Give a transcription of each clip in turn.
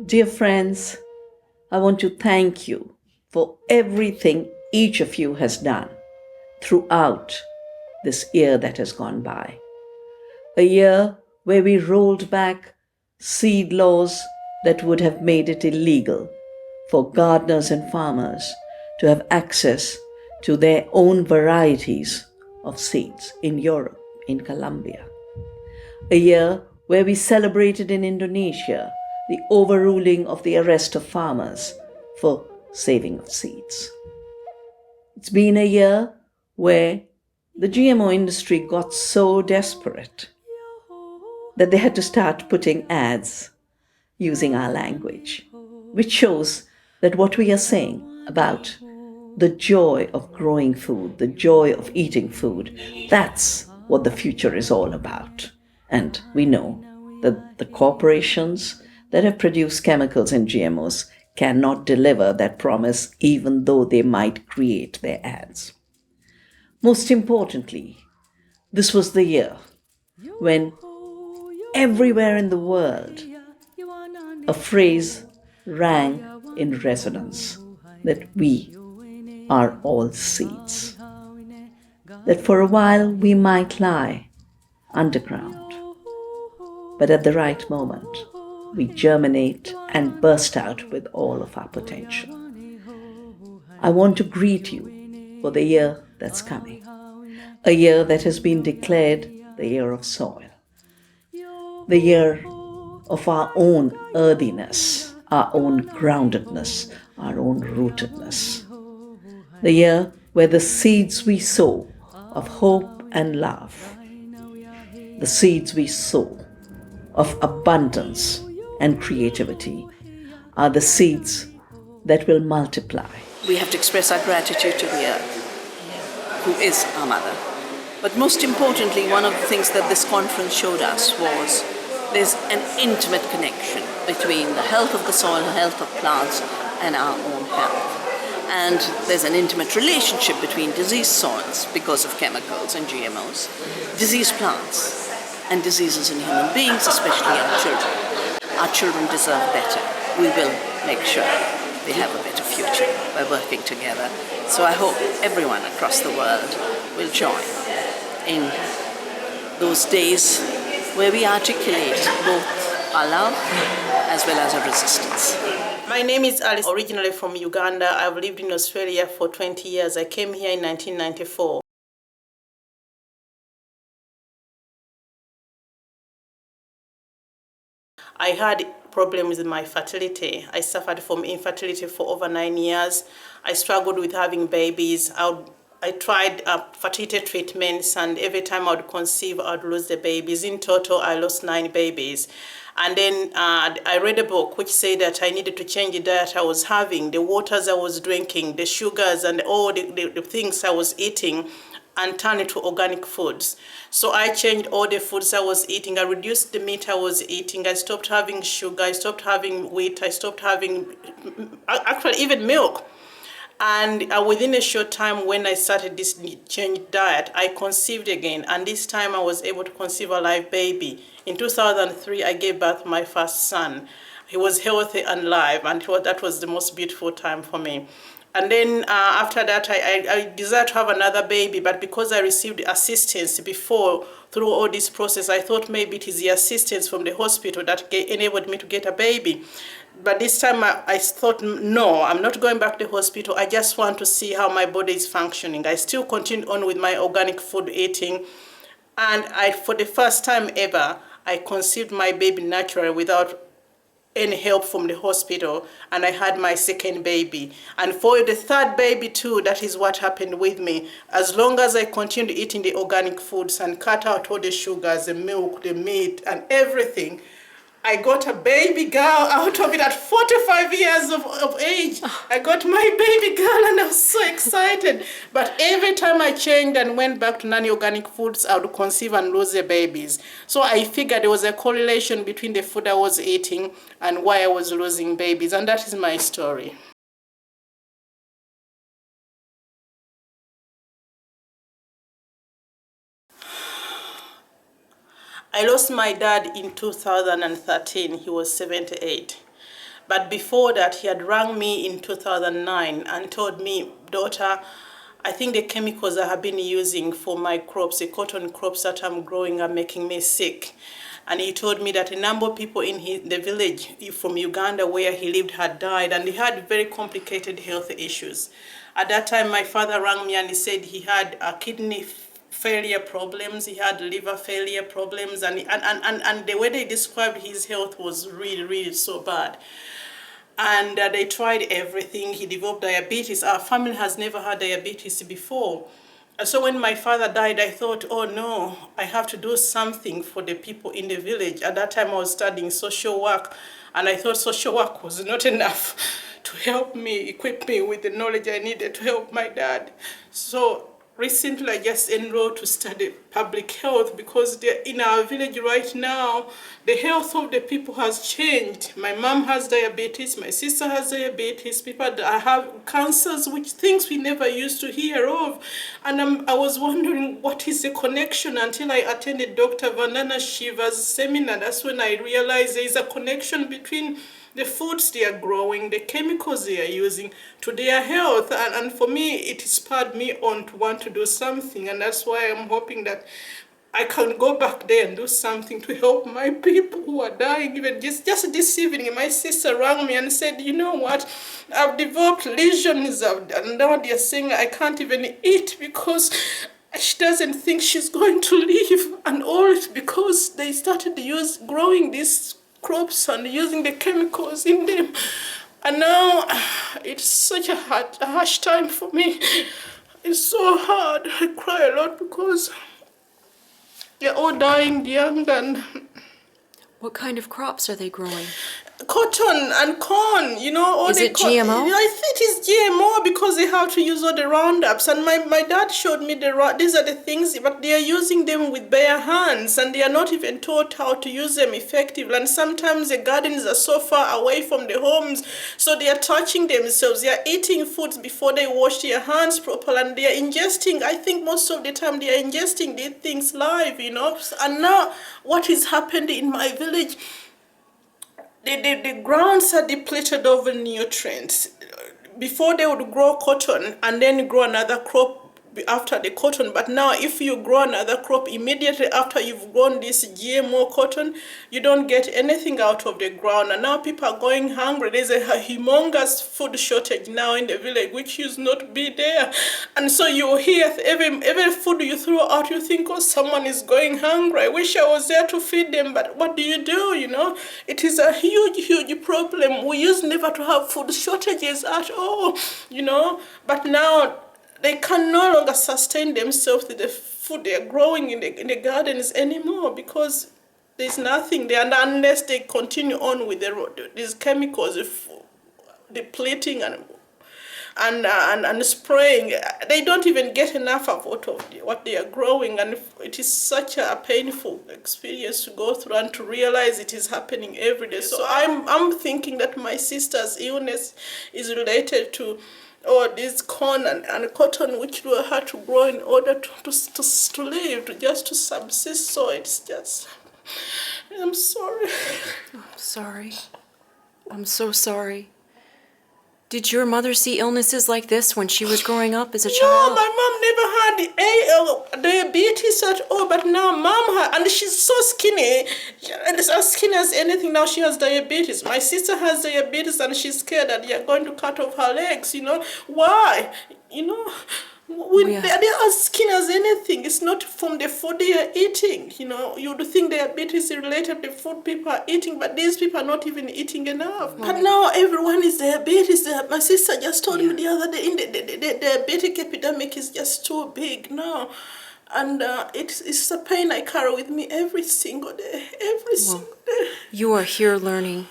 Dear friends, I want to thank you for everything each of you has done throughout this year that has gone by. A year where we rolled back seed laws that would have made it illegal for gardeners and farmers to have access to their own varieties of seeds in Europe, in Colombia. A year where we celebrated in Indonesia the overruling of the arrest of farmers for saving of seeds. It's been a year where the GMO industry got so desperate that they had to start putting ads using our language, which shows that what we are saying about the joy of growing food, the joy of eating food, that's what the future is all about. And we know that the corporations that have produced chemicals and GMOs cannot deliver that promise, even though they might create their ads. Most importantly, this was the year when everywhere in the world a phrase rang in resonance that we are all seeds. That for a while we might lie underground, but at the right moment we germinate and burst out with all of our potential. I want to greet you for the year that's coming, a year that has been declared the year of soil, the year of our own earthiness, our own groundedness, our own rootedness, the year where the seeds we sow of hope and love, the seeds we sow of abundance and creativity, are the seeds that will multiply. We have to express our gratitude to the earth, who is our mother. But most importantly, one of the things that this conference showed us was there's an intimate connection between the health of the soil, the health of plants, and our own health. And there's an intimate relationship between diseased soils because of chemicals and GMOs, diseased plants, and diseases in human beings, especially our children. Our children deserve better. We will make sure they have a better future by working together. So I hope everyone across the world will join in those days where we articulate both our love as well as our resistance. My name is Alice, originally from Uganda. I've lived in Australia for 20 years. I came here in 1994. I had problems with my fertility. I suffered from infertility for over 9 years. I struggled with having babies. I tried fertility treatments, and every time I would conceive, I would lose the babies. In total, I lost 9 babies. And then I read a book which said that I needed to change the diet I was having, the waters I was drinking, the sugars, and all the things I was eating, and turn it to organic foods. So I changed all the foods I was eating. I reduced the meat I was eating. I stopped having sugar. I stopped having wheat. I stopped having, actually, even milk. And within a short time, when I started this changed diet, I conceived again. And this time I was able to conceive a live baby. In 2003, I gave birth to my first son. He was healthy and live, and that was the most beautiful time for me. And then after that, I desired to have another baby, but because I received assistance before through all this process, I thought maybe it is the assistance from the hospital that enabled me to get a baby. But this time I thought, no, I'm not going back to the hospital. I just want to see how my body is functioning. I still continued on with my organic food eating. And for the first time ever, I conceived my baby naturally without any help from the hospital, and I had my second baby. And for the third baby too, that is what happened with me. As long as I continued eating the organic foods and cut out all the sugars, the milk, the meat, and everything, I got a baby girl out of it at 45 years of age. I got my baby girl and I was so excited. But every time I changed and went back to non-organic foods, I would conceive and lose the babies. So I figured there was a correlation between the food I was eating and why I was losing babies. And that is my story. I lost my dad in 2013. He was 78. But before that, he had rang me in 2009 and told me, daughter, I think the chemicals I have been using for my crops, the cotton crops that I'm growing, are making me sick. And he told me that a number of people in the village from Uganda where he lived had died, and he had very complicated health issues. At that time, my father rang me and he said he had kidney failure problems, he had liver failure problems, and the way they described his health was really, really so bad. And they tried everything. He developed diabetes. Our family has never had diabetes before. And so when my father died, I thought, oh no, I have to do something for the people in the village. At that time, I was studying social work, and I thought social work was not enough to help me, equip me with the knowledge I needed to help my dad. So recently, I just enrolled to study public health because in our village right now, the health of the people has changed. My mom has diabetes, my sister has diabetes, people that have cancers, which things we never used to hear of. And I was wondering what is the connection until I attended Dr. Vandana Shiva's seminar. That's when I realized there is a connection between the foods they are growing, the chemicals they are using to their health. And for me, it spurred me on to want to do something. And that's why I'm hoping that I can go back there and do something to help my people who are dying. Even just this evening, my sister rang me and said, you know what, I've developed lesions, and now they're saying I can't even eat because she doesn't think she's going to live. And all it's because they started growing these crops and using the chemicals in them. And now it's such a harsh time for me. It's so hard. I cry a lot because they're all dying young. And what kind of crops are they growing? Cotton and corn, all Is the it GMO? I think it's GMO because they have to use all the Roundups. And my dad showed me these are the things, but they are using them with bare hands, and they are not even taught how to use them effectively. And sometimes the gardens are so far away from the homes, so they are touching themselves. They are eating foods before they wash their hands properly, and they are ingesting. I think most of the time they are ingesting these things live, And now what is happened in my village? The grounds are depleted of nutrients. Before they would grow cotton and then grow another crop after the cotton, but now if you grow another crop immediately after you've grown this GMO cotton, you don't get anything out of the ground. And now people are going hungry. There's a humongous food shortage now in the village, which used not to be there. And so you hear every food you throw out, you think, oh, someone is going hungry. I wish I was there to feed them, but what do? It is a huge problem. We used never to have food shortages at all, but now they can no longer sustain themselves with the food they are growing in the gardens anymore because there's nothing there. And unless they continue on with these chemicals, depleting and spraying, they don't even get enough of what they are growing. And it is such a painful experience to go through and to realize it is happening every day. So I'm thinking that my sister's illness is related to this corn and cotton which we had to grow in order to live, to subsist. So it's just, I'm sorry. I'm sorry. I'm so sorry. Did your mother see illnesses like this when she was growing up as a child? No, my mom never had diabetes at all, but now mom had, and she's so skinny, and as skinny as anything. Now she has diabetes. My sister has diabetes, and she's scared that they are going to cut off her legs. Why? They are as skinny as anything. It's not from the food they are eating. You would think diabetes is related to the food people are eating, but these people are not even eating enough. But now everyone is diabetes. My sister just told me the other day, the diabetic epidemic is just too big now. And it's a pain I carry with me every single day, single day. You are here learning,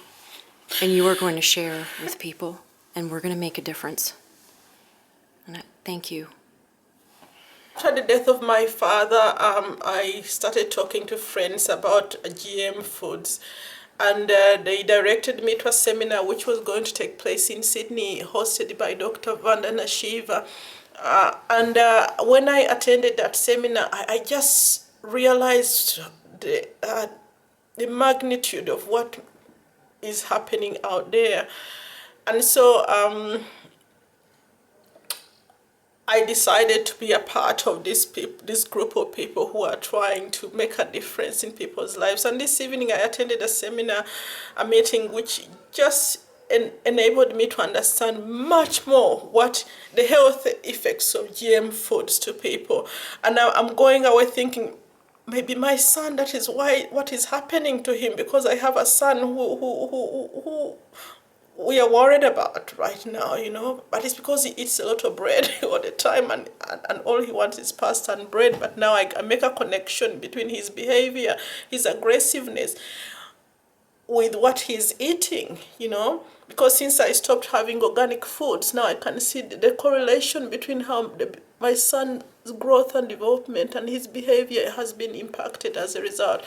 and you are going to share with people, and we're going to make a difference. And thank you. After the death of my father, I started talking to friends about GM foods, and they directed me to a seminar which was going to take place in Sydney, hosted by Dr. Vandana Shiva. And when I attended that seminar, I just realized the magnitude of what is happening out there. And so I decided to be a part of this group of people who are trying to make a difference in people's lives. And this evening I attended a seminar, a meeting, which just enabled me to understand much more what the health effects of GM foods to people. And now I'm going away thinking, maybe my son, that is why what is happening to him, because I have a son who we are worried about right now, you know, but it's because he eats a lot of bread all the time, and all he wants is pasta and bread. But now I make a connection between his behavior, his aggressiveness, with what he's eating, you know, because since I stopped having organic foods, now I can see the correlation between how my son's growth and development and his behavior has been impacted as a result.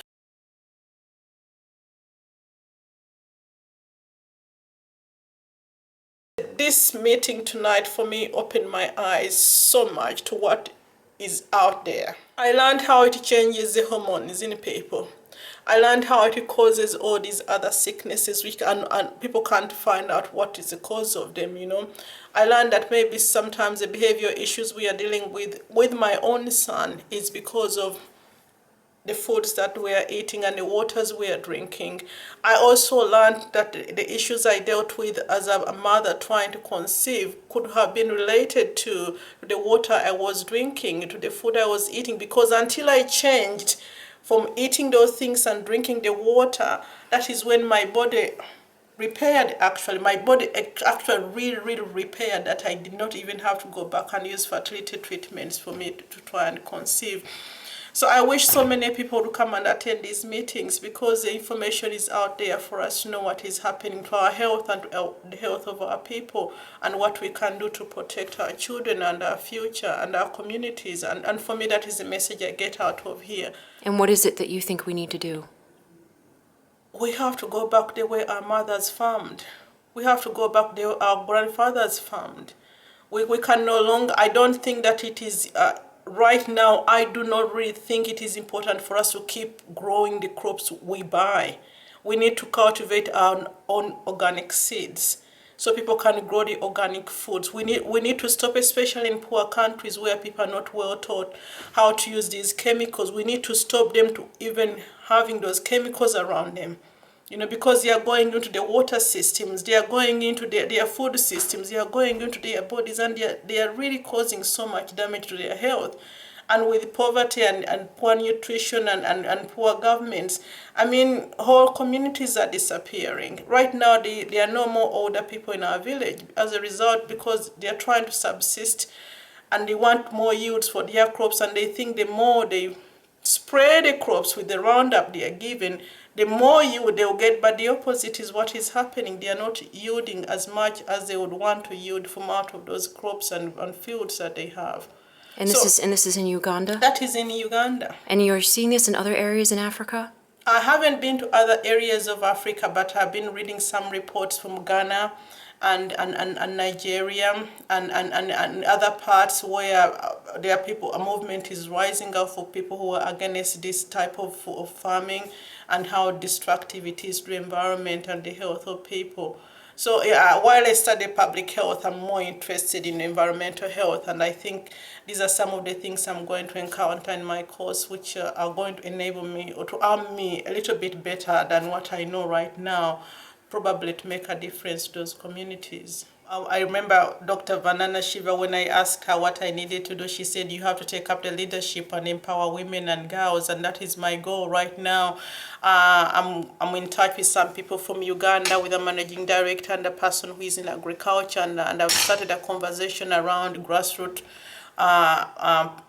This meeting tonight for me opened my eyes so much to what is out there. I learned how it changes the hormones in people. I learned how it causes all these other sicknesses, which and people can't find out what is the cause of them, you know. I learned that maybe sometimes the behavior issues we are dealing with my own son is because of the foods that we are eating and the waters we are drinking. I also learned that the issues I dealt with as a mother trying to conceive could have been related to the water I was drinking, to the food I was eating, because until I changed from eating those things and drinking the water, that is when my body repaired. Actually, my body actually really repaired, that I did not even have to go back and use fertility treatments for me to try and conceive. So I wish so many people would come and attend these meetings, because the information is out there for us to know what is happening to our health and the health of our people, and what we can do to protect our children and our future and our communities. And for me, that is the message I get out of here. And what is it that you think we need to do? We have to go back the way our mothers farmed. We have to go back the way our grandfathers farmed. We can no longer, I don't think that it is... right now, I do not really think it is important for us to keep growing the crops we buy. We need to cultivate our own organic seeds so people can grow the organic foods. We need to stop, especially in poor countries where people are not well taught how to use these chemicals. We need to stop them to even having those chemicals around them. You know, because they are going into the water systems, they are going into their food systems, they are going into their bodies, and they are really causing so much damage to their health. And with poverty and poor nutrition and poor governments, I mean, whole communities are disappearing. Right now, there are no more older people in our village as a result, because they are trying to subsist and they want more yields for their crops, and they think the more they spray the crops with the Roundup they are given, the more yield they'll get. But the opposite is what is happening. They are not yielding as much as they would want to yield from out of those crops and fields that they have. And this is in Uganda? That is in Uganda. And you're seeing this in other areas in Africa? I haven't been to other areas of Africa, but I've been reading some reports from Ghana and Nigeria and other parts where there are people, a movement is rising up for people who are against this type of farming and how destructive it is to the environment and the health of people. So while I study public health, I'm more interested in environmental health, and I think these are some of the things I'm going to encounter in my course, which are going to enable me or to arm me a little bit better than what I know right now, probably to make a difference to those communities. I remember Dr. Vandana Shiva, when I asked her what I needed to do, she said, you have to take up the leadership and empower women and girls, and that is my goal right now. I'm in touch with some people from Uganda, with a managing director and a person who is in agriculture, and I've started a conversation around grassroots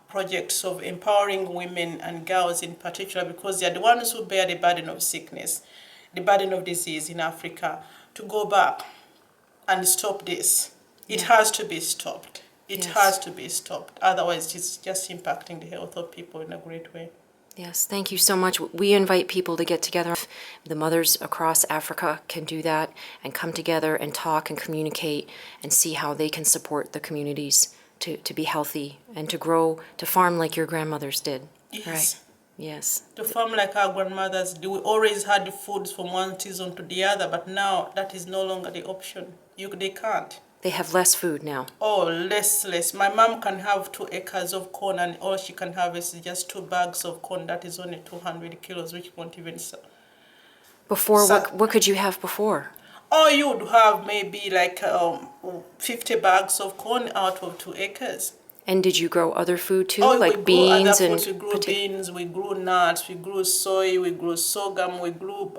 projects of empowering women and girls in particular, because they are the ones who bear the burden of sickness, the burden of disease in Africa, to go back and stop this. It has to be stopped. It has to be stopped. Otherwise, it's just impacting the health of people in a great way. Yes, thank you so much. We invite people to get together. The mothers across Africa can do that and come together and talk and communicate and see how they can support the communities to be healthy and to grow, to farm like your grandmothers did. Yes. Right. Yes. To farm like our grandmothers do. We always had foods from one season to the other, but now that is no longer the option. They can't. They have less food now. Oh, less. My mom can have 2 acres of corn, and all she can have is just 2 bags of corn. That is only 200 kilos, which won't even sell. Before, what could you have before? Or you would have maybe like 50 bags of corn out of 2 acres. And did you grow other food too, Oh, like we grew beans other and foods. We grew beans, we grew nuts, we grew soy, we grew sorghum, we grew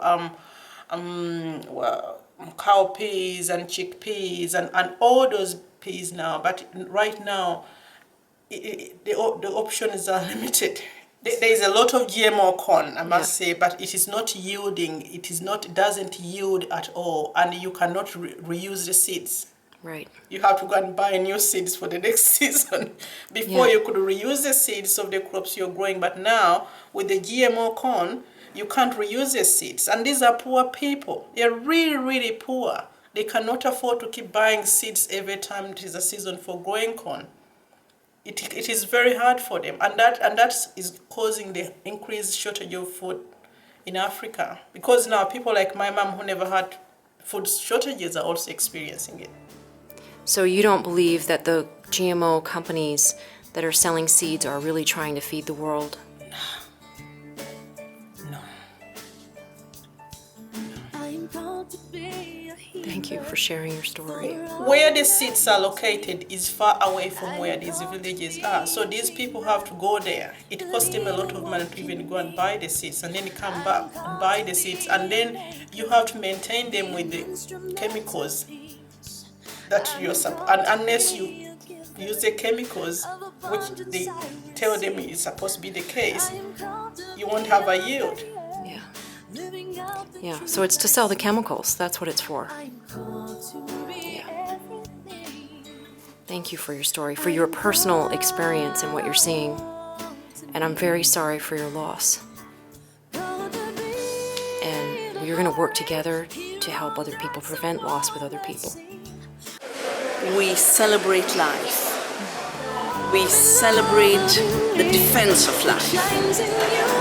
cowpeas and chickpeas and all those peas now. But right now, the options are limited. There is a lot of GMO corn, I must say, but it is not yielding. It doesn't yield at all, and you cannot reuse the seeds. Right. You have to go and buy new seeds for the next season. Before you could reuse the seeds of the crops you're growing, but now with the GMO corn, you can't reuse the seeds. And these are poor people. They're really, really poor. They cannot afford to keep buying seeds every time it is a season for growing corn. It is very hard for them, and that is causing the increased shortage of food in Africa. Because now people like my mom who never had food shortages are also experiencing it. So you don't believe that the GMO companies that are selling seeds are really trying to feed the world? No. Thank you for sharing your story. Where the seeds are located is far away from where these villages are. So these people have to go there. It costs them a lot of money to even go and buy the seeds, and then you come back and buy the seeds, and then you have to maintain them with the chemicals that you're and unless you use the chemicals, which they tell them is supposed to be the case, you won't have a yield. Yeah, so it's to sell the chemicals. That's what it's for. Yeah. Thank you for your story, for your personal experience and what you're seeing. And I'm very sorry for your loss. And we're going to work together to help other people prevent loss with other people. We celebrate life. We celebrate the defense of life,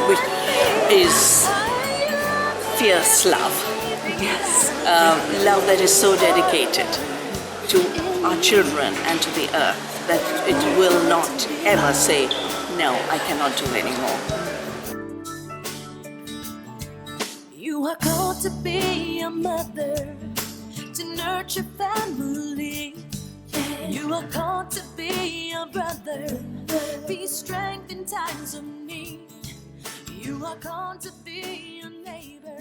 which is fierce love. Yes. Love that is so dedicated to our children and to the earth that it will not ever say, no, I cannot do anymore. You are called to be a mother, to nurture family. You are called to be a brother, be strength in times of need. You are called to be a neighbor.